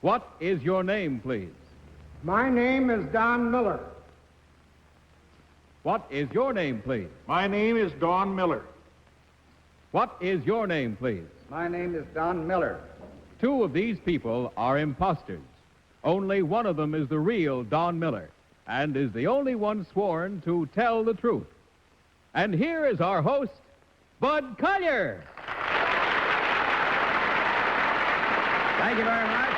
What is your name, please? My name is Don Miller. What is your name, please? My name is Don Miller. What is your name, please? My name is Don Miller. Two of these people are impostors. Only one of them is the real Don Miller and is the only one sworn to tell the truth. And here is our host, Bud Collyer. Thank you very much.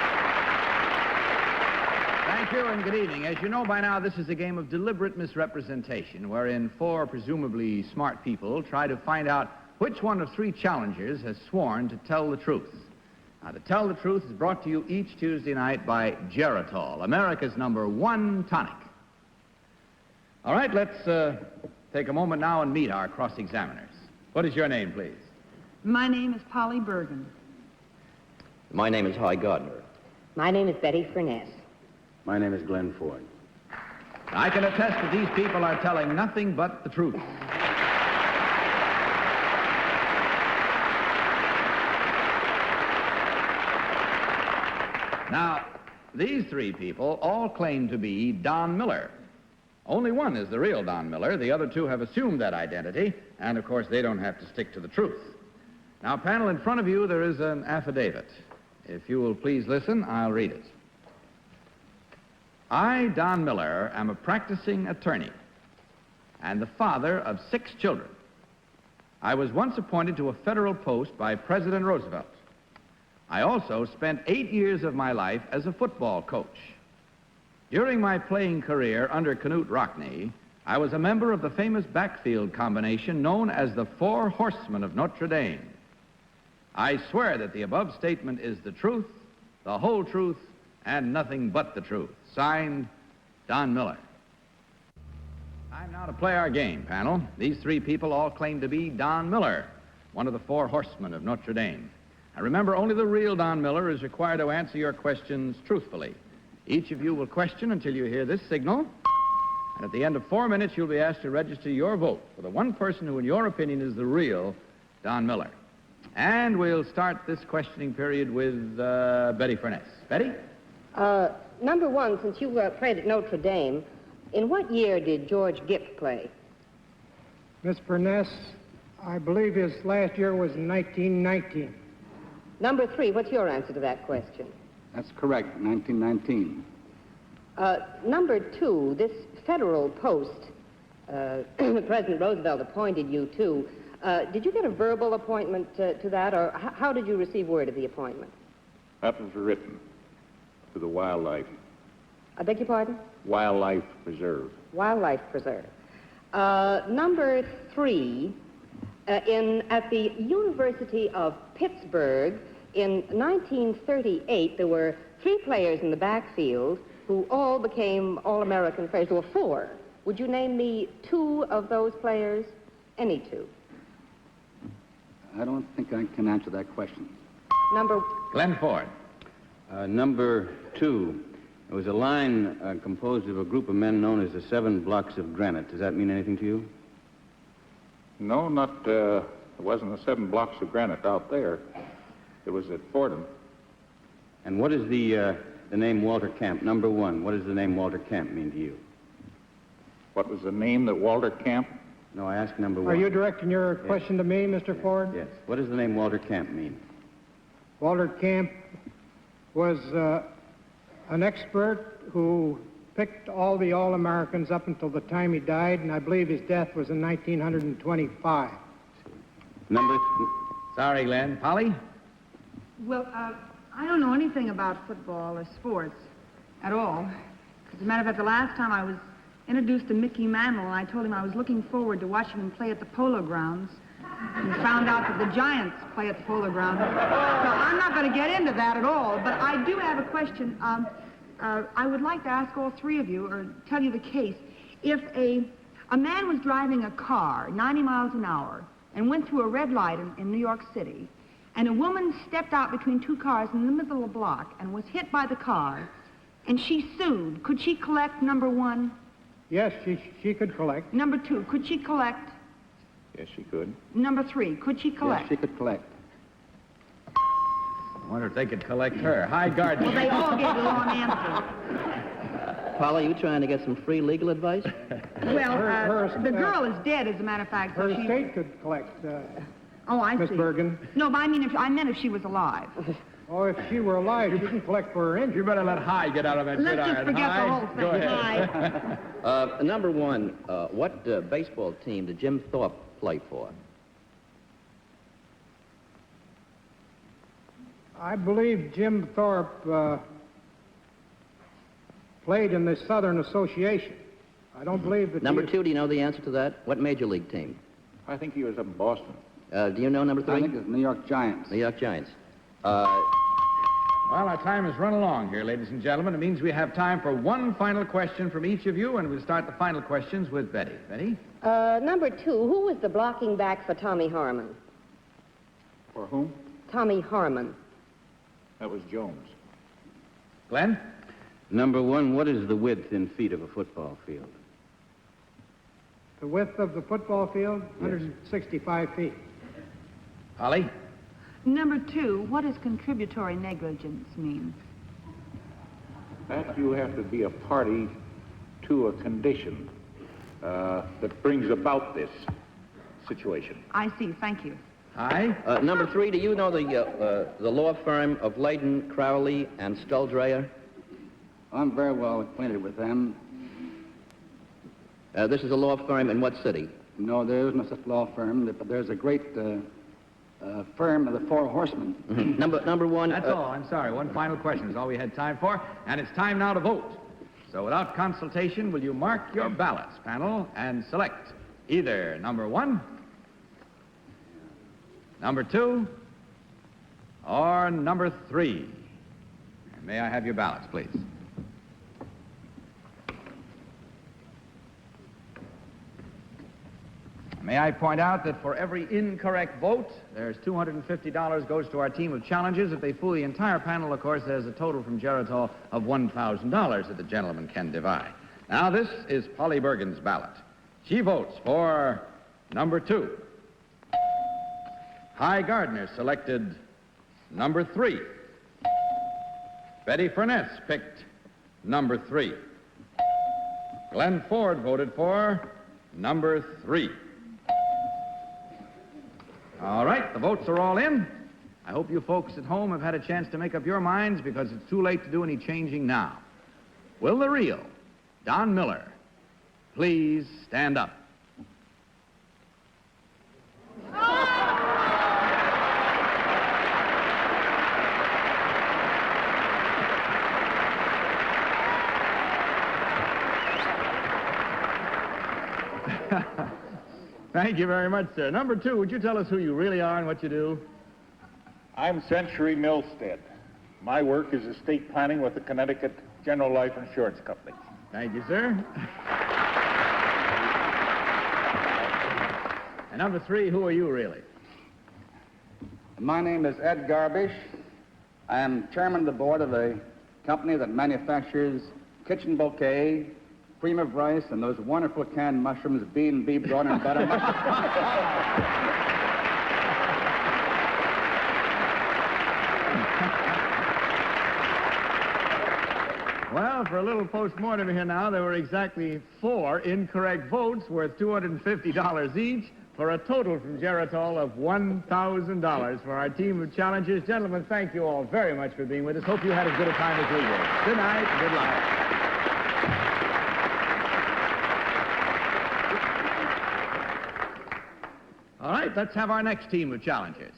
Thank you and good evening. As you know by now, this is a game of deliberate misrepresentation wherein four presumably smart people try to find out which one of three challengers has sworn to tell the truth. Now, to tell the truth is brought to you each Tuesday night by Geritol, America's #1 tonic. All right, let's take a moment now and meet our cross-examiners. What is your name, please? My name is Polly Bergen. My name is Gardner. My name is Betty Furness. My name is Glenn Ford. I can attest that these people are telling nothing but the truth. Now, these three people all claim to be Don Miller. Only one is the real Don Miller. The other two have assumed that identity, and of course they don't have to stick to the truth. Now, panel, in front of you there is an affidavit. If you will please listen, I'll read it. I, Don Miller, am a practicing attorney and the father of 6 children. I was once appointed to a federal post by President Roosevelt. I also spent 8 years of my life as a football coach. During my playing career under Knute Rockne, I was a member of the famous backfield combination known as the Four Horsemen of Notre Dame. I swear that the above statement is the truth, the whole truth, and nothing but the truth. Signed, Don Miller. Time now to play our game, panel. These three people all claim to be Don Miller, one of the Four Horsemen of Notre Dame. Now remember, only the real Don Miller is required to answer your questions truthfully. Each of you will question until you hear this signal, and at the end of 4 minutes, you'll be asked to register your vote for the one person who, in your opinion, is the real Don Miller. And we'll start this questioning period with Betty Furness. Betty? Number one, since you played at Notre Dame, in what year did George Gipp play? Miss Furness, I believe his last year was 1919. Number three, what's your answer to that question? That's correct, 1919. Number two, this federal post President Roosevelt appointed you to, did you get a verbal appointment to that, or how did you receive word of the appointment? That was written to the wildlife. I beg your pardon? Wildlife Preserve. Wildlife Preserve. Number three, at the University of Pittsburgh in 1938, there were 3 players in the backfield who all became All-American players. There were 4. Would you name me 2 of those players? Any 2. I don't think I can answer that question. Number... Glenn Ford. Number 2, it was a line composed of a group of men known as the 7 Blocks of Granite. Does that mean anything to you? No, not, it wasn't the 7 blocks of granite out there. It was at Fordham. And what is the name Walter Camp? Number 1, what does the name Walter Camp mean to you? What was the name that Walter Camp? No, I asked number 1. Are you directing your question to me, Mr. Ford? Yes. What does the name Walter Camp mean? Walter Camp was an expert who picked all the All-Americans up until the time he died, and I believe his death was in 1925. Number... Sorry, Glenn. Polly? Well, I don't know anything about football or sports at all. As a matter of fact, the last time I was introduced to Mickey Mantle, and I told him I was looking forward to watching him play at the Polo Grounds, and found out that the Giants play at the Polo Grounds. So I'm not going to get into that at all, but I do have a question. I would like to ask all 3 of you, or tell you the case. If a man was driving a car 90 miles an hour and went through a red light in New York City, and a woman stepped out between 2 cars in the middle of the block and was hit by the car, and she sued, could she collect, number 1? Yes, she could collect. Number 2, could she collect? Yes, she could. Number 3, could she collect? Yes, she could collect. wonder if they could collect her. Hi, Gardner. Well, they all gave the wrong answer. Polly, you trying to get some free legal advice? Well, the girl is dead, as a matter of fact. So Her she... estate could collect, Oh, I Miss see. Bergen. No, but I meant if she was alive. Oh, if she were alive, she can collect for her injury. You better let Hi get out of that Let's gridiron. just forget Hi, the whole thing. Go ahead. Hi. Number one, what baseball team did Jim Thorpe play for? I believe Jim Thorpe played in the Southern Association. I don't believe that. Number two, do you know the answer to that? What major league team? I think he was up in Boston. Do you know number three? I think it's New York Giants. New York Giants. Well, our time has run along here, ladies and gentlemen. It means we have time for one final question from each of you, and we'll start the final questions with Betty. Betty? Number two, who was the blocking back for Tommy Harmon? For whom? Tommy Harmon. That was Jones. Glenn? Number one, what is the width in feet of a football field? The width of the football field, 165 feet. Polly? Number two, what does contributory negligence mean? That you have to be a party to a condition that brings about this situation. I see. Thank you. Hi? Number three, do you know the law firm of Layden, Crowley, and Stuldreyer? I'm very well acquainted with them. This is a law firm in what city? No, there is no such law firm, but there's a great firm of the Four Horsemen. Number one. That's all. I'm sorry. One final question is all we had time for, and it's time now to vote. So without consultation, will you mark your ballots, panel, and select either number one, number two, or number three? May I have your ballots, please? May I point out that for every incorrect vote, there's $250 goes to our team of challengers. If they fool the entire panel, of course, there's a total from Geritol of $1,000 that the gentleman can divide. Now, this is Polly Bergen's ballot. She votes for number two. Hi Gardner selected number three. Betty Furness picked number three. Glenn Ford voted for number three. All right, the votes are all in. I hope you folks at home have had a chance to make up your minds because it's too late to do any changing now. Will the real Don Miller please stand up? Thank you very much, sir. Number two, would you tell us who you really are and what you do? I'm Century Milstead. My work is estate planning with the Connecticut General Life Insurance Company. Thank you, sir. And number three, who are you really? My name is Ed Garbish. I am chairman of the board of a company that manufactures kitchen bouquet, cream of rice, and those wonderful canned mushrooms, B&B brown and butter mushrooms. Well, for a little post-mortem here now, there were exactly 4 incorrect votes worth $250 each for a total from Geritol of $1,000 for our team of challengers. Gentlemen, thank you all very much for being with us. Hope you had as good a time as we did. Good night. Good luck. All right, let's have our next team of challengers.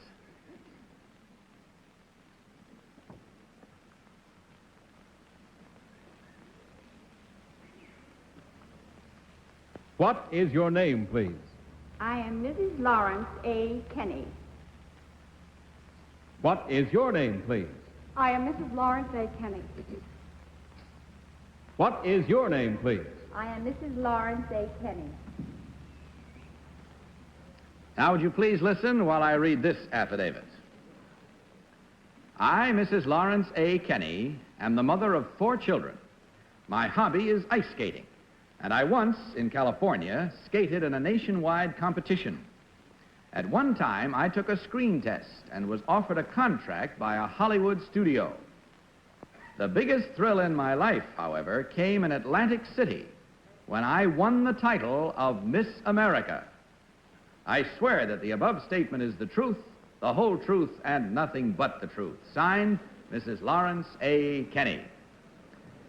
What is your name, please? I am Mrs. Lawrence A. Kenney. What is your name, please? I am Mrs. Lawrence A. Kenney. What is your name, please? I am Mrs. Lawrence A. Kenney. Now, would you please listen while I read this affidavit? I, Mrs. Lawrence A. Kenney, am the mother of 4 children. My hobby is ice skating, and I once, in California, skated in a nationwide competition. At one time, I took a screen test and was offered a contract by a Hollywood studio. The biggest thrill in my life, however, came in Atlantic City when I won the title of Miss America. I swear that the above statement is the truth, the whole truth, and nothing but the truth. Signed, Mrs. Lawrence A. Kenney.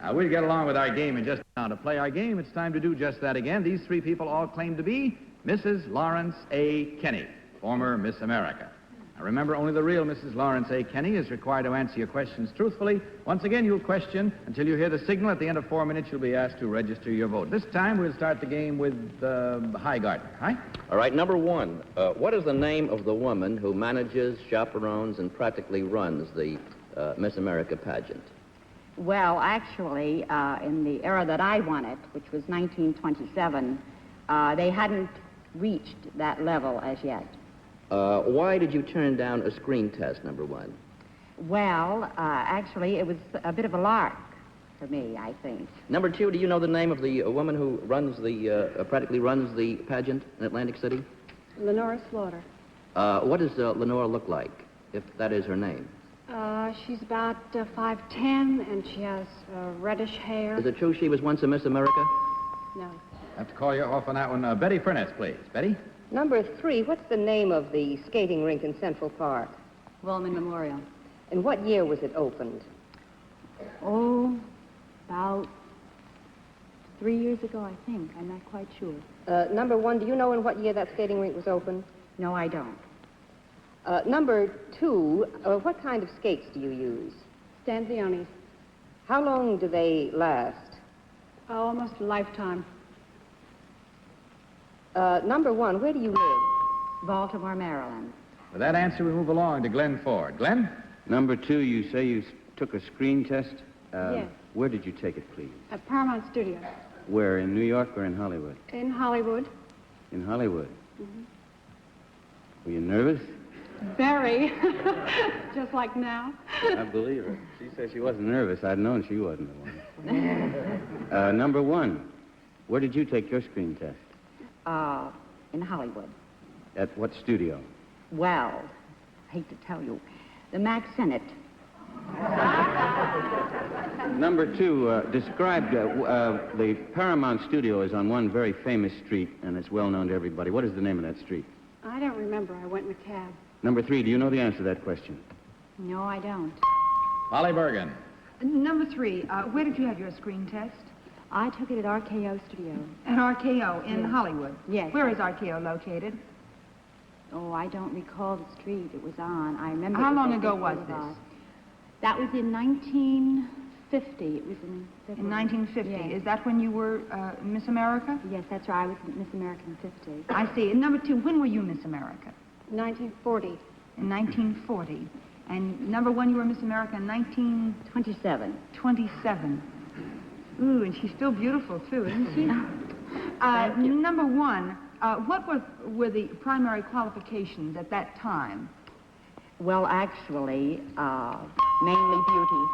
Now, we'll get along with our game in just now. To play our game, it's time to do just that again. These three people all claim to be Mrs. Lawrence A. Kenney, former Miss America. Now, remember, only the real Mrs. Lawrence A. Kenney is required to answer your questions truthfully. Once again, you'll question until you hear the signal. At the end of 4 minutes, you'll be asked to register your vote. This time, we'll start the game with Hi, Gardner. Hi? All right, number one. What is the name of the woman who manages, chaperones, and practically runs the Miss America pageant? Well, actually, in the era that I won it, which was 1927, they hadn't reached that level as yet. Why did you turn down a screen test, number one? Well, actually, it was a bit of a lark for me, I think. Number two, do you know the name of the woman who runs the, practically runs the pageant in Atlantic City? Lenora Slaughter. What does Lenora look like, if that is her name? She's about 5'10", and she has reddish hair. Is it true she was once a Miss America? No. I have to call you off on that one. Betty Furness, please. Betty? Number 3, what's the name of the skating rink in Central Park? Woolman Memorial. And what year was it opened? Oh, about 3 years ago, I think. I'm not quite sure. Number 1, do you know in what year that skating rink was opened? No, I don't. Number 2, what kind of skates do you use? Stanzionis. How long do they last? Almost a lifetime. Number 1, where do you live? Baltimore, Maryland. With that answer, we move along to Glenn Ford. Glenn? Number 2, you say you took a screen test? Yes. Where did you take it, please? At Paramount Studios. Where, in New York or in Hollywood? In Hollywood. In Hollywood. Were you nervous? Very. Just like now. I believe her. She said she wasn't nervous. I'd known she wasn't the one. Number 1, where did you take your screen test? In Hollywood. At what studio? Well, I hate to tell you, the Max Sennett. Number 2, describe the Paramount Studio is on one very famous street, and it's well known to everybody. What is the name of that street? I don't remember. I went in a cab. Number 3, do you know the answer to that question? No, I don't. Holly Bergen. Number 3, where did you have your screen test? I took it at RKO Studio. At RKO in Hollywood? Yes. Where is RKO located? Oh, I don't recall the street it was on. I remember. How it long on ago Big was Boulevard. this? That was in 1950. It was in February. In 1950. Yes. Is that when you were Miss America? Yes, that's right. I was Miss America in 50. I see. And number 2, when were you Miss America? 1940. In 1940. And number 1, you were Miss America in 27. 1927. Ooh, and she's still beautiful, too, isn't she? Number 1, what were the primary qualifications at that time? Well, actually, mainly beauty.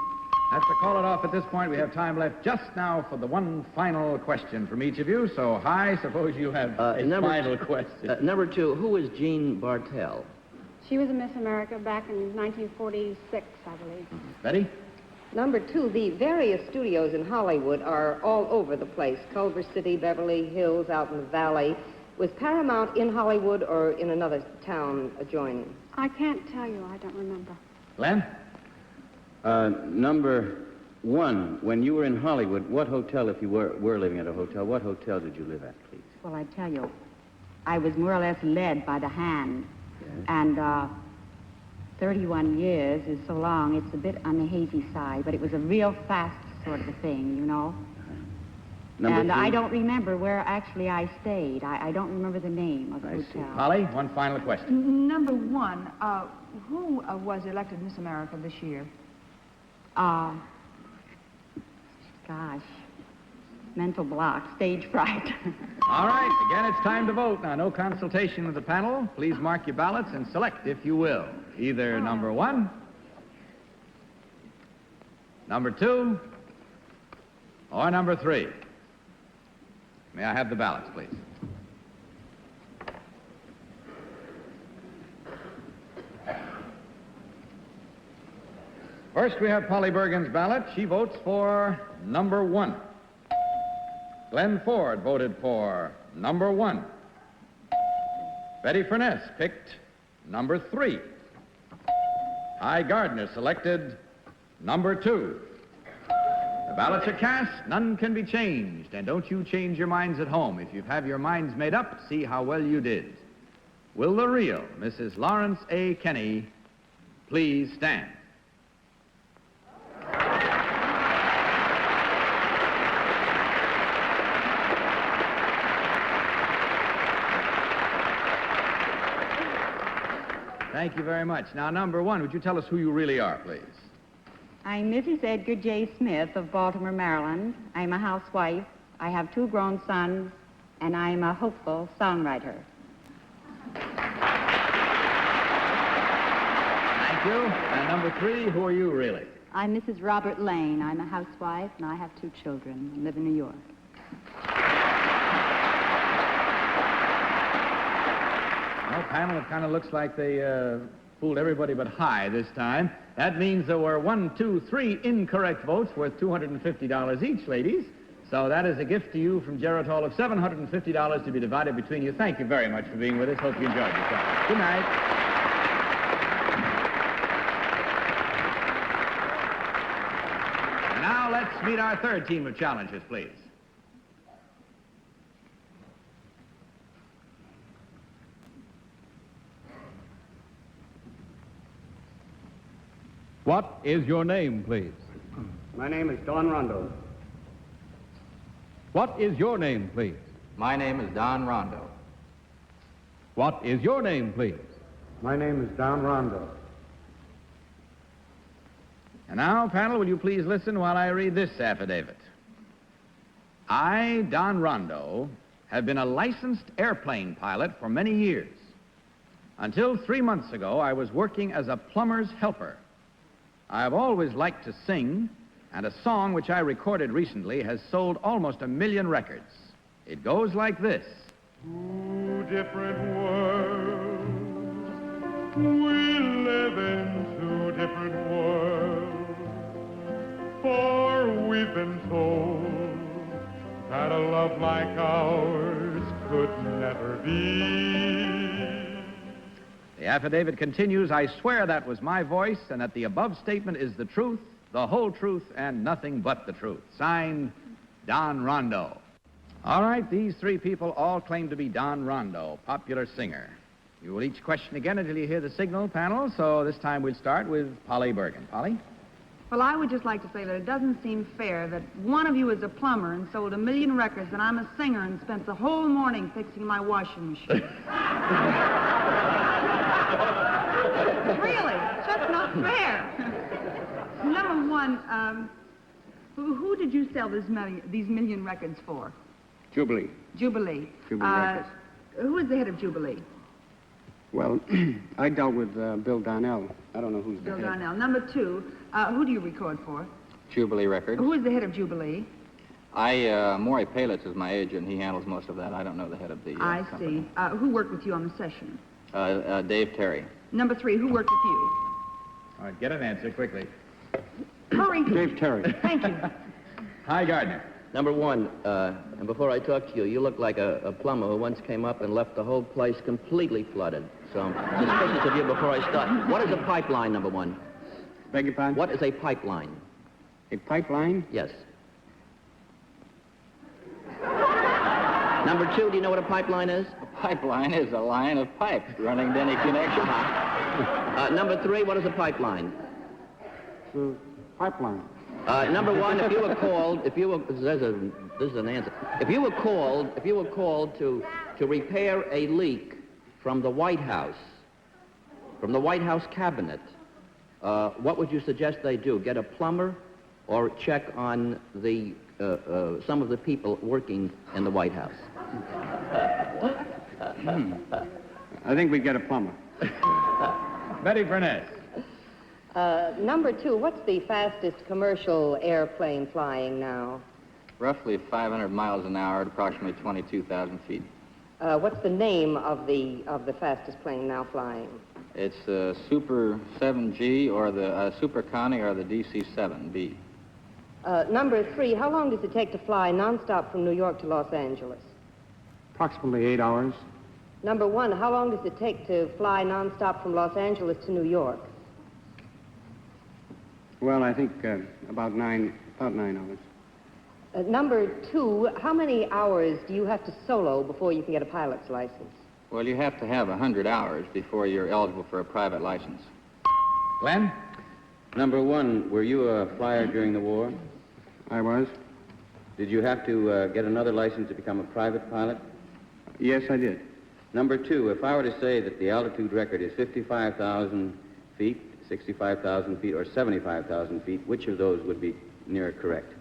Have to call it off at this point. We have time left just now for the one final question from each of you. So, Hi, suppose you have a final question. Number 2, who is Jean Bartell? She was a Miss America back in 1946, I believe. Betty? Number 2, the various studios in Hollywood are all over the place. Culver City, Beverly Hills, out in the valley. Was Paramount in Hollywood or in another town adjoining? I can't tell you. I don't remember. Glenn? Number 1, when you were in Hollywood, what hotel, if you were living at a hotel, what hotel did you live at, please? Well, I tell you, I was more or less led by the hand. Yes. And 31 years is so long, it's a bit on the hazy side, but it was a real fast sort of a thing, you know. Number and 2? I don't remember where actually I stayed. I don't remember the name of the hotel. see. Holly, one final question. Number 1, who was elected Miss America this year? Gosh, mental block, stage fright. All right, again, it's time to vote. Now, no consultation with the panel. Please mark your ballots and select, if you will, either number 1, number 2, or number 3. May I have the ballots, please? First, we have Polly Bergen's ballot. She votes for number 1. Glenn Ford voted for number 1. Betty Furness picked number 3. Gardner selected number 2. The ballots are cast, none can be changed, and don't you change your minds at home. If you have your minds made up, see how well you did. Will the real Mrs. Lawrence A. Kenney please stand? Thank you very much. Now, number 1, would you tell us who you really are, please? I'm Mrs. Edgar J. Smith of Baltimore, Maryland. I'm a housewife. I have 2 grown sons, and I'm a hopeful songwriter. Thank you. And number 3, who are you really? I'm Mrs. Robert Lane. I'm a housewife, and I have 2 children and live in New York. Well, panel, it kind of looks like they fooled everybody but High this time. That means there were 1, 2, 3 incorrect votes worth $250 each, ladies. So that is a gift to you from Gerald Hall of $750 to be divided between you. Thank you very much for being with us. Hope you enjoyed yourself. Good night. And now let's meet our third team of challengers, please. What is your name, please? My name is Don Rondo. What is your name, please? My name is Don Rondo. What is your name, please? My name is Don Rondo. And now, panel, will you please listen while I read this affidavit? I, Don Rondo, have been a licensed airplane pilot for many years. Until 3 months ago, I was working as a plumber's helper. I have always liked to sing, and a song which I recorded recently has sold almost 1 million records. It goes like this. 2 different worlds, we live in 2 different worlds, for we've been told that a love like ours could never be. The affidavit continues, I swear that was my voice and that the above statement is the truth, the whole truth, and nothing but the truth. Signed, Don Rondo. All right, these 3 people all claim to be Don Rondo, popular singer. You will each question again until you hear the signal, panel, so this time we'll start with Polly Bergen. Polly? Well, I would just like to say that it doesn't seem fair that one of you is a plumber and sold 1 million records, and I'm a singer and spent the whole morning fixing my washing machine. Really, it's just not fair. Number 1, who did you sell these million records for? Jubilee. Jubilee. Records. Who is the head of Jubilee? Well, I dealt with Bill Donnell. I don't know who's the Bill head. Donnell. Number 2, who do you record for? Jubilee Records. Who is the head of Jubilee? Maury Palitz is my agent. He handles most of that. I don't know the head of the I company. see. Who worked with you on the session? Dave Terry. Number 3, who worked with you? All right, get an answer quickly. Hurry. Dave Terry. Thank you. Gardner. Number 1, and before I talk to you, you look like a plumber who once came up and left the whole place completely flooded. So I'm suspicious of you before I start. What is a pipeline, number 1? Beg your pardon? What is a pipeline? A pipeline? Yes. Number 2, do you know what a pipeline is? A pipeline is a line of pipes running to any connection. Number 3, what is a pipeline? The pipeline. Number 1, if you were called, this is an answer. If you were called to repair a leak from the White House cabinet, what would you suggest they do? Get a plumber or check on the some of the people working in the White House? I think we get a plumber. Betty Furness. Number 2, what's the fastest commercial airplane flying now? Roughly 500 miles an hour at approximately 22,000 feet. What's the name of the fastest plane now flying? It's the Super 7G or the Super Connie or the DC-7B. Number 3, how long does it take to fly nonstop from New York to Los Angeles? Approximately 8 hours. Number 1, how long does it take to fly nonstop from Los Angeles to New York? Well, I think about 9 hours. Number 2, how many hours do you have to solo before you can get a pilot's license? Well, you have to have 100 hours before you're eligible for a private license. Glenn? Number 1, were you a flyer during the war? I was. Did you have to get another license to become a private pilot? Yes, I did. Number 2, if I were to say that the altitude record is 55,000 feet, 65,000 feet, or 75,000 feet, which of those would be near correct?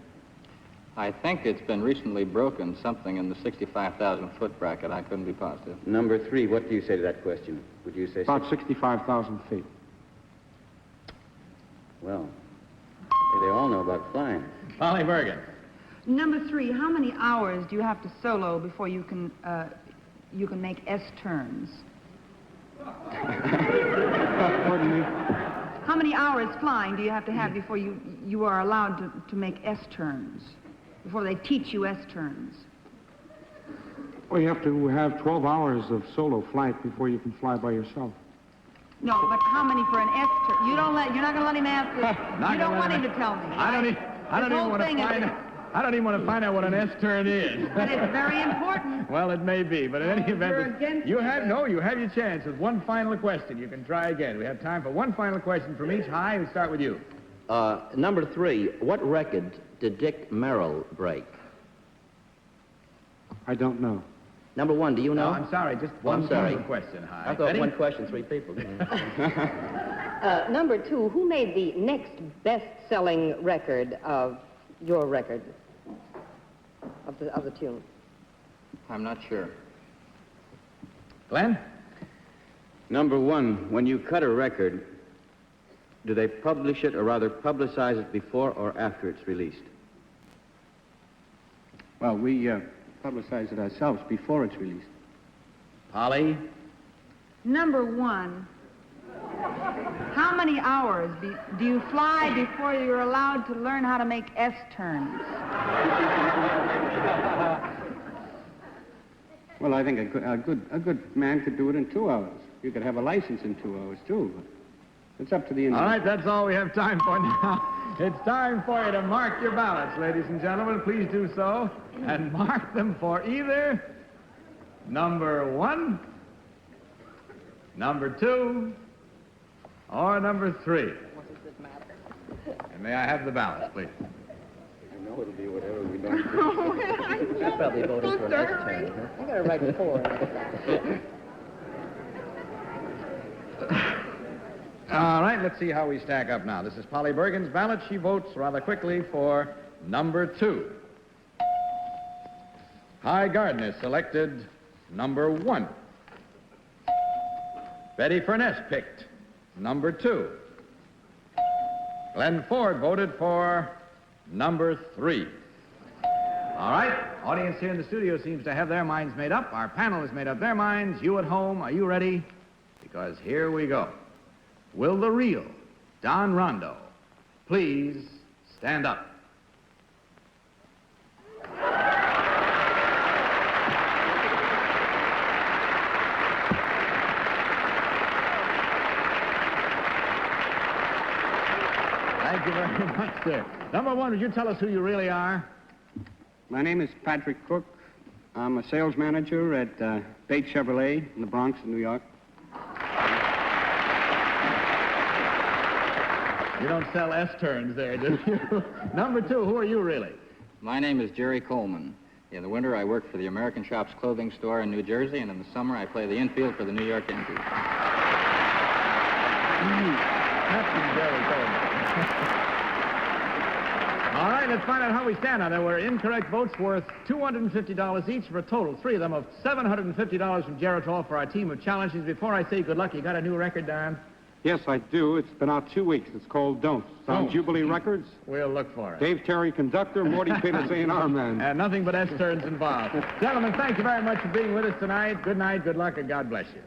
I think it's been recently broken, something in the 65,000-foot bracket. I couldn't be positive. Number 3, what do you say to that question? Would you say... About 65,000 feet. Well, they all know about flying. Polly Bergen. Number 3, how many hours do you have to solo before you can make S-turns? Pardon me? How many hours flying do you have to have before you are allowed to make S-turns? Before they teach you S-turns? Well, you have to have 12 hours of solo flight before you can fly by yourself. No, but how many for an S-turn? You're not going to let him answer. You don't want him to tell me. I don't even want to find out what an S-turn is. But it's very important. Well, it may be, but in any event, you have your chance with one final question. You can try again. We have time for one final question from each. High, we start with you. Number 3, what record did Dick Merrill break? I don't know. Number 1, do you know? No, I'm sorry, just one final question, High. I thought Betty? one question, 3 people. Number 2, who made the next best-selling record of your record, of the tune? I'm not sure. Glenn? Number 1, when you cut a record, do they publish it, or rather publicize it before or after it's released? Well, we publicize it ourselves before it's released. Polly? Number 1, how many hours do you fly before you're allowed to learn how to make S-turns? Well, I think a good man could do it in 2 hours. You could have a license in 2 hours, too. But it's up to the individual. All right, that's all we have time for now. It's time for you to mark your ballots, ladies and gentlemen. Please do so. And mark them for either number 1, number 2, or number 3. What does it matter? And may I have the ballots, please? You know it'll be whatever we don't do. She's probably voting for an S-turn. I gotta write 4. All right, let's see how we stack up now. This is Polly Bergen's ballot. She votes rather quickly for number 2. High Gardner selected number 1. Betty Furness picked number 2. Glenn Ford voted for number 3. All right, audience here in the studio seems to have their minds made up. Our panel has made up their minds. You at home, are you ready? Because here we go. Will the real Don Rondo please stand up? Thank you very much, sir. Number 1, would you tell us who you really are? My name is Patrick Cook. I'm a sales manager at Bates Chevrolet in the Bronx, in New York. You don't sell S-turns there, do you? Number 2, who are you really? My name is Jerry Coleman. In the winter, I work for the American Shops clothing store in New Jersey, and in the summer, I play the infield for the New York Yankees. Captain Jerry Coleman. All right, let's find out how we stand now. There were incorrect votes worth $250 each for a total, 3 of them, of $750 from Geritol for our team of challenges. Before I say good luck, you got a new record, Don? Yes, I do. It's been out 2 weeks. It's called Don't. It's on Don't. Jubilee Records. We'll look for it. Dave Terry, conductor. Morty Peters, A&R man. And nothing but S-turns involved. Gentlemen, thank you very much for being with us tonight. Good night, good luck, and God bless you.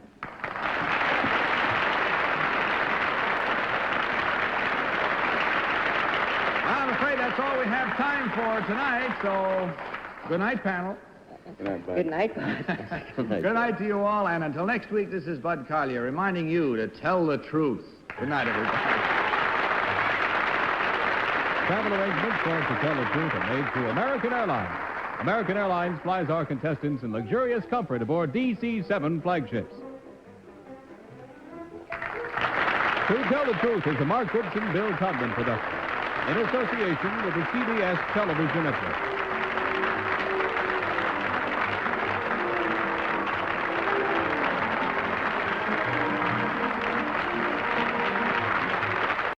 all we have time for tonight, so good night, panel. Good night, Bud. Good night, Bud. Good night to you all, and until next week, this is Bud Collyer reminding you to tell the truth. Good night, everybody. Travel arrangements for To Tell the Truth are made through American Airlines. American Airlines flies our contestants in luxurious comfort aboard DC-7 flagships. To Tell the Truth is a Mark Goodson, Bill Todman production in association with the CBS Television Network.